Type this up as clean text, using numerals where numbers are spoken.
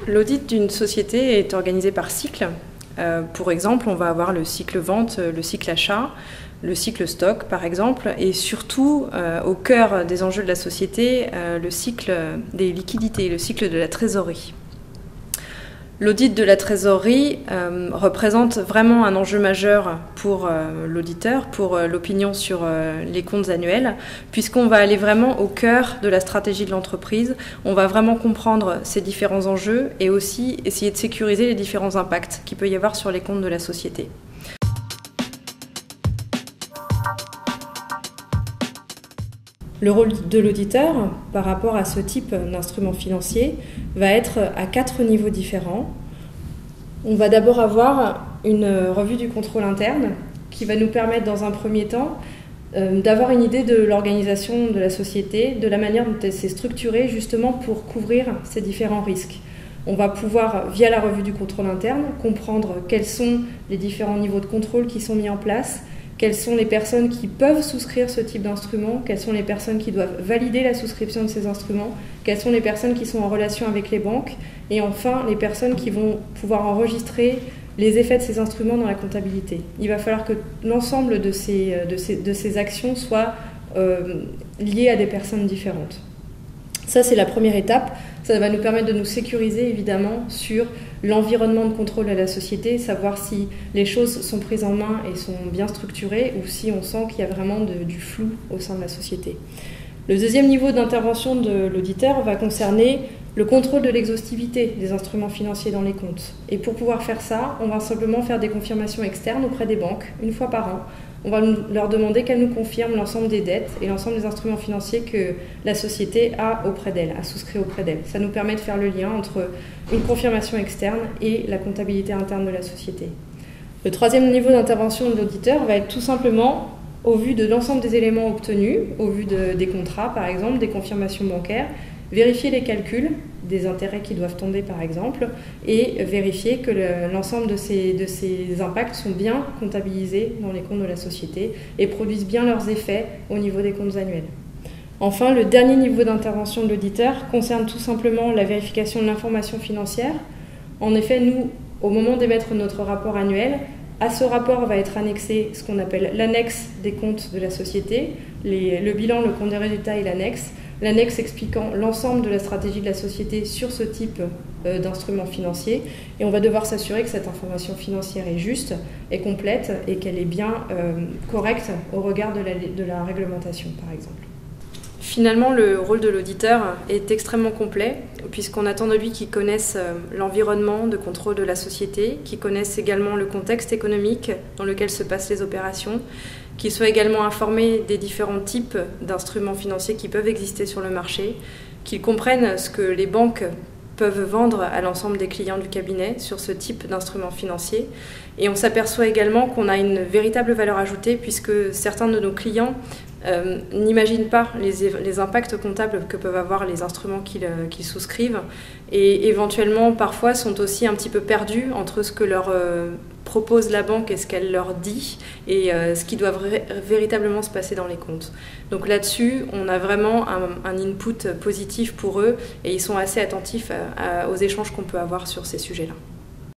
L'audit d'une société est organisé par cycle. Pour exemple, on va avoir le cycle vente, le cycle achat, le cycle stock par exemple, et surtout au cœur des enjeux de la société, le cycle des liquidités, le cycle de la trésorerie. L'audit de la trésorerie représente vraiment un enjeu majeur pour l'auditeur, pour l'opinion sur les comptes annuels, puisqu'on va aller vraiment au cœur de la stratégie de l'entreprise. On va vraiment comprendre ces différents enjeux et aussi essayer de sécuriser les différents impacts qu'il peut y avoir sur les comptes de la société. Le rôle de l'auditeur par rapport à ce type d'instrument financier va être à 4 niveaux différents. On va d'abord avoir une revue du contrôle interne qui va nous permettre dans un premier temps d'avoir une idée de l'organisation de la société, de la manière dont elle s'est structurée justement pour couvrir ces différents risques. On va pouvoir, via la revue du contrôle interne, comprendre quels sont les différents niveaux de contrôle qui sont mis en place, quelles sont les personnes qui peuvent souscrire ce type d'instrument, quelles sont les personnes qui doivent valider la souscription de ces instruments, quelles sont les personnes qui sont en relation avec les banques, et enfin les personnes qui vont pouvoir enregistrer les effets de ces instruments dans la comptabilité. Il va falloir que l'ensemble de ces actions soient liées à des personnes différentes. Ça, c'est la première étape. Ça va nous permettre de nous sécuriser évidemment sur l'environnement de contrôle de la société, savoir si les choses sont prises en main et sont bien structurées ou si on sent qu'il y a vraiment du flou au sein de la société. Le deuxième niveau d'intervention de l'auditeur va concerner le contrôle de l'exhaustivité des instruments financiers dans les comptes. Et pour pouvoir faire ça, on va simplement faire des confirmations externes auprès des banques, une fois par an. On va leur demander qu'elles nous confirment l'ensemble des dettes et l'ensemble des instruments financiers que la société a auprès d'elle, a souscrit auprès d'elle. Ça nous permet de faire le lien entre une confirmation externe et la comptabilité interne de la société. Le troisième niveau d'intervention de l'auditeur va être tout simplement, au vu de l'ensemble des éléments obtenus, au vu des contrats par exemple, des confirmations bancaires, vérifier les calculs des intérêts qui doivent tomber par exemple et vérifier que l'ensemble de ces impacts sont bien comptabilisés dans les comptes de la société et produisent bien leurs effets au niveau des comptes annuels. Enfin, le dernier niveau d'intervention de l'auditeur concerne tout simplement la vérification de l'information financière. En effet, nous, au moment d'émettre notre rapport annuel, à ce rapport va être annexé ce qu'on appelle l'annexe des comptes de la société, le bilan, le compte des résultats et l'annexe. L'annexe expliquant l'ensemble de la stratégie de la société sur ce type d'instruments financiers. Et on va devoir s'assurer que cette information financière est juste, est complète et qu'elle est bien correcte au regard de la réglementation, par exemple. Finalement, le rôle de l'auditeur est extrêmement complet, puisqu'on attend de lui qu'il connaisse l'environnement de contrôle de la société, qu'il connaisse également le contexte économique dans lequel se passent les opérations, qu'il soit également informé des différents types d'instruments financiers qui peuvent exister sur le marché, qu'il comprenne ce que les banques peuvent vendre à l'ensemble des clients du cabinet sur ce type d'instruments financiers. Et on s'aperçoit également qu'on a une véritable valeur ajoutée puisque certains de nos clients n'imaginent pas les impacts comptables que peuvent avoir les instruments qu'ils souscrivent et éventuellement parfois sont aussi un petit peu perdus entre ce que leur propose la banque et ce qu'elle leur dit et ce qui doit véritablement se passer dans les comptes. Donc là-dessus, on a vraiment un input positif pour eux et ils sont assez attentifs aux échanges qu'on peut avoir sur ces sujets-là.